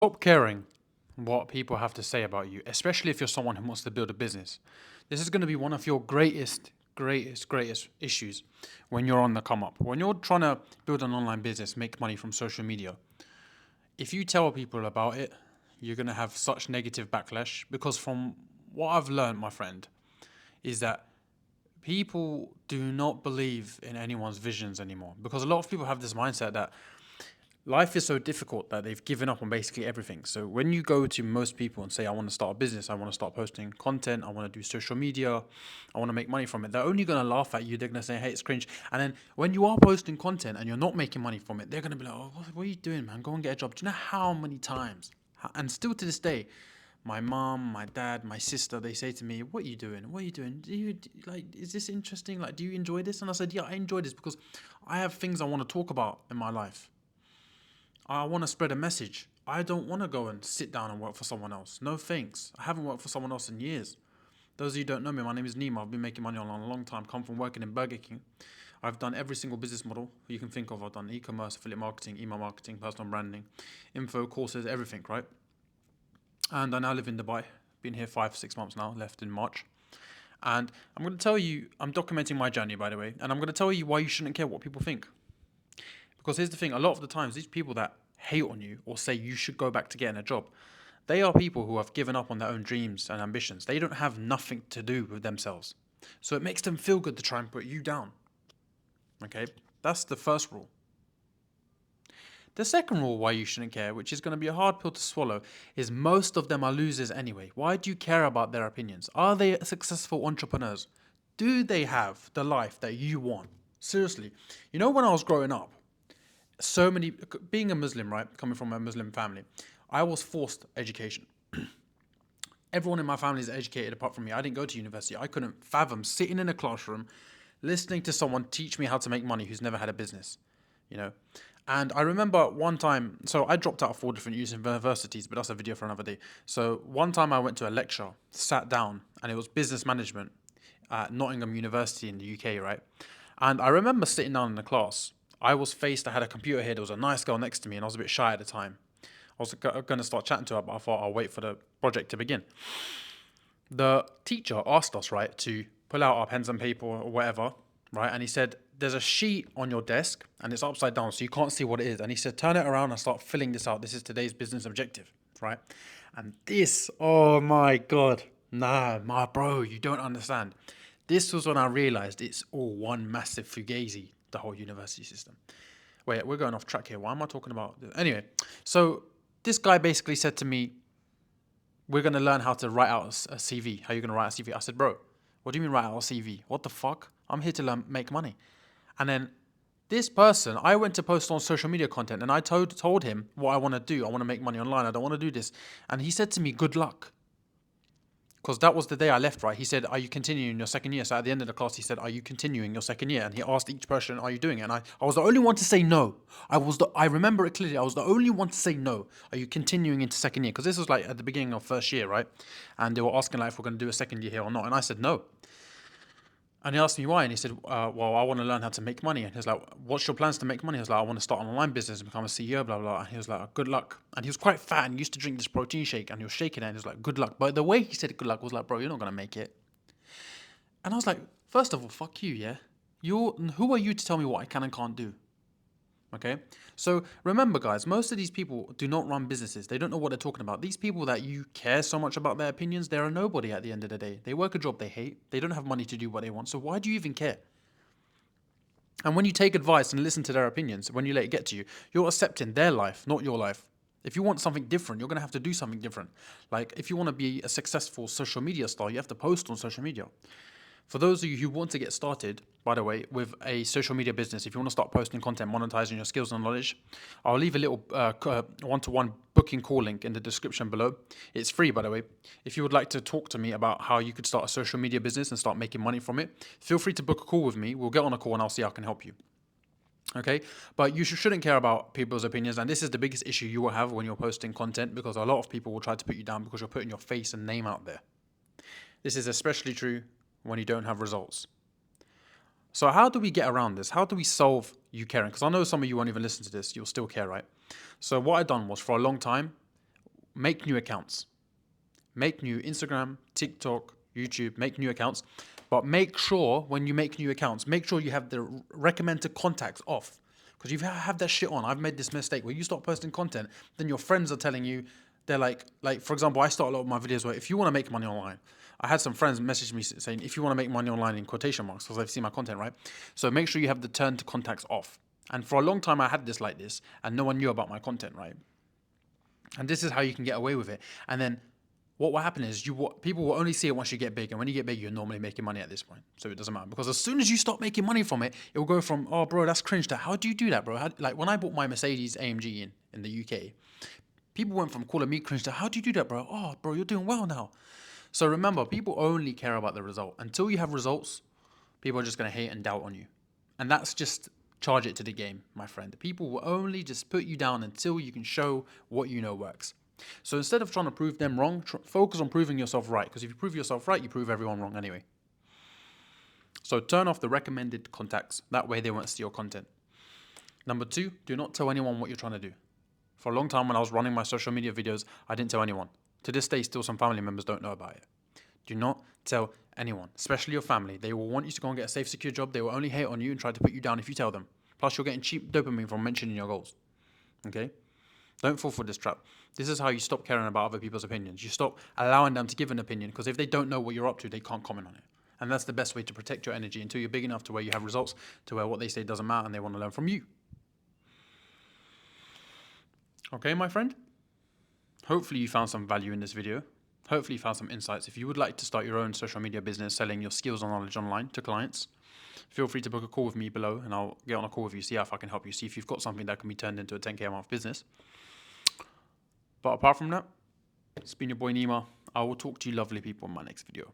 Stop caring what people have to say about you, especially if you're someone who wants to build a business. This is going to be one of your greatest issues when you're on the come up. When you're trying to build an online business, make money from social media. If you tell people about it, you're going to have such negative backlash because from what I've learned, my friend, is that people do not believe in anyone's visions anymore because a lot of people have this mindset that life is so difficult that they've given up on basically everything. So when you go to most people and say, I want to start a business, I want to start posting content, I want to do social media, I want to make money from it, they're only going to laugh at you. They're going to say, hey, it's cringe. And then when you are posting content and you're not making money from it, they're going to be like, oh, what are you doing, man? Go and get a job. Do you know how many times? And still to this day, my mom, my dad, my sister, they say to me, what are you doing? What are you doing? Is this interesting? Like, do you enjoy this? And I said, yeah, I enjoy this because I have things I want to talk about in my life. I want to spread a message. I don't want to go and sit down and work for someone else. No thanks. I haven't worked for someone else in years. Those of you who don't know me, my name is Nima. I've been making money online a long time. Come from working in Burger King. I've done every single business model you can think of. I've done e-commerce, affiliate marketing, email marketing, personal branding, info, courses, everything, right? And I now live in Dubai. Been here 5, 6 months now, left in March. And I'm going to tell you, I'm documenting my journey, by the way, and I'm going to tell you why you shouldn't care what people think. Because here's the thing, a lot of the times, these people that hate on you or say you should go back to getting a job, they are people who have given up on their own dreams and ambitions. They don't have nothing to do with themselves. So it makes them feel good to try and put you down. Okay? That's the first rule. The second rule why you shouldn't care, which is going to be a hard pill to swallow, is most of them are losers anyway. Why do you care about their opinions? Are they successful entrepreneurs? Do they have the life that you want? Seriously. You know, when I was growing up, so many, being a Muslim, right, coming from a Muslim family, I was forced education. Everyone in my family is educated apart from me. I didn't go to university. I couldn't fathom sitting in a classroom listening to someone teach me how to make money who's never had a business, you know. And I remember one time, so I dropped out of 4 different universities, but that's a video for another day. So one time I went to a lecture, sat down, and it was business management at Nottingham University in the UK, right? And I remember sitting down in the class. I had a computer here, there was a nice girl next to me, and I was a bit shy at the time. I was going to start chatting to her, but I thought I'll wait for the project to begin. The teacher asked us, right, to pull out our pens and paper or whatever, right? And he said, there's a sheet on your desk and it's upside down, so you can't see what it is. And he said, turn it around and start filling this out. This is today's business objective, right? And this, oh my God, nah, my bro, you don't understand. This was when I realized it's all one massive fugazi, the whole university system. Wait, we're going off track here. Why am I talking about this? Anyway, so this guy basically said to me, we're going to learn how to write out a CV. How are you going to write a CV? I said, bro, what do you mean write out a CV? What the fuck? I'm here to learn, make money. And then this person, I went to post on social media content and I told him what I want to do. I want to make money online. I don't want to do this. And he said to me, good luck. Because that was the day I left, right? He said, are you continuing your second year? So at the end of the class, he said, are you continuing your second year? And he asked each person, are you doing it? And I was the only one to say no. I remember it clearly. I was the only one to say no. Are you continuing into second year? Because this was like at the beginning of first year, right? And they were asking like if we're going to do a second year here or not. And I said no. And he asked me why, and he said, well, I want to learn how to make money. And he was like, what's your plans to make money? I was like, I want to start an online business and become a CEO, blah, blah, blah. And he was like, good luck. And he was quite fat and used to drink this protein shake, and he was shaking it, and he was like, good luck. But the way he said good luck was like, bro, you're not going to make it. And I was like, first of all, fuck you, yeah? Who are you to tell me what I can and can't do? Okay, so remember, guys, most of these people do not run businesses. They don't know what they're talking about. These people that you care so much about their opinions, they're a nobody at the end of the day. They work a job they hate. They don't have money to do what they want. So why do you even care? And when you take advice and listen to their opinions, when you let it get to you, you're accepting their life, not your life. If you want something different, you're going to have to do something different. Like if you want to be a successful social media star, you have to post on social media. For those of you who want to get started, by the way, with a social media business, if you want to start posting content, monetizing your skills and knowledge, I'll leave a little one-to-one booking call link in the description below. It's free, by the way. If you would like to talk to me about how you could start a social media business and start making money from it, feel free to book a call with me. We'll get on a call and I'll see how I can help you. Okay, but you shouldn't care about people's opinions, and this is the biggest issue you will have when you're posting content, because a lot of people will try to put you down because you're putting your face and name out there. This is especially true when you don't have results. So how do we get around this? How do we solve you caring? Because I know some of you won't even listen to this. You'll still care, right? So what I done was, for a long time, make new accounts. Make new Instagram, TikTok, YouTube, make new accounts. But make sure when you make new accounts, make sure you have the recommended contacts off. Because you have that shit on. I've made this mistake where you start posting content, then your friends are telling you, they're like for example, I start a lot of my videos where if you want to make money online, I had some friends message me saying, if you want to make money online in quotation marks, because they've seen my content, right? So make sure you have the turn to contacts off. And for a long time, I had this like this, and no one knew about my content, right? And this is how you can get away with it. And then what will happen is people will only see it once you get big. And when you get big, you're normally making money at this point. So it doesn't matter. Because as soon as you start making money from it, it will go from, oh, bro, that's cringe to, how do you do that, bro? Like when I bought my Mercedes AMG in the UK, people went from calling me cringe to, how do you do that, bro? Oh, bro, you're doing well now. So remember, people only care about the result. Until you have results, people are just going to hate and doubt on you. And that's just charge it to the game, my friend. People will only just put you down until you can show what you know works. So instead of trying to prove them wrong, focus on proving yourself right. Because if you prove yourself right, you prove everyone wrong anyway. So turn off the recommended contacts. That way they won't steal content. Number 2, do not tell anyone what you're trying to do. For a long time when I was running my social media videos, I didn't tell anyone. To this day, still some family members don't know about it. Do not tell anyone, especially your family. They will want you to go and get a safe, secure job. They will only hate on you and try to put you down if you tell them. Plus, you're getting cheap dopamine from mentioning your goals. Okay? Don't fall for this trap. This is how you stop caring about other people's opinions. You stop allowing them to give an opinion, because if they don't know what you're up to, they can't comment on it. And that's the best way to protect your energy until you're big enough to where you have results, to where what they say doesn't matter and they want to learn from you. Okay, my friend? Hopefully you found some value in this video. Hopefully you found some insights. If you would like to start your own social media business selling your skills and knowledge online to clients, feel free to book a call with me below and I'll get on a call with you, see if I can help you, see if you've got something that can be turned into a 10K a month business. But apart from that, it's been your boy Nima. I will talk to you lovely people in my next video.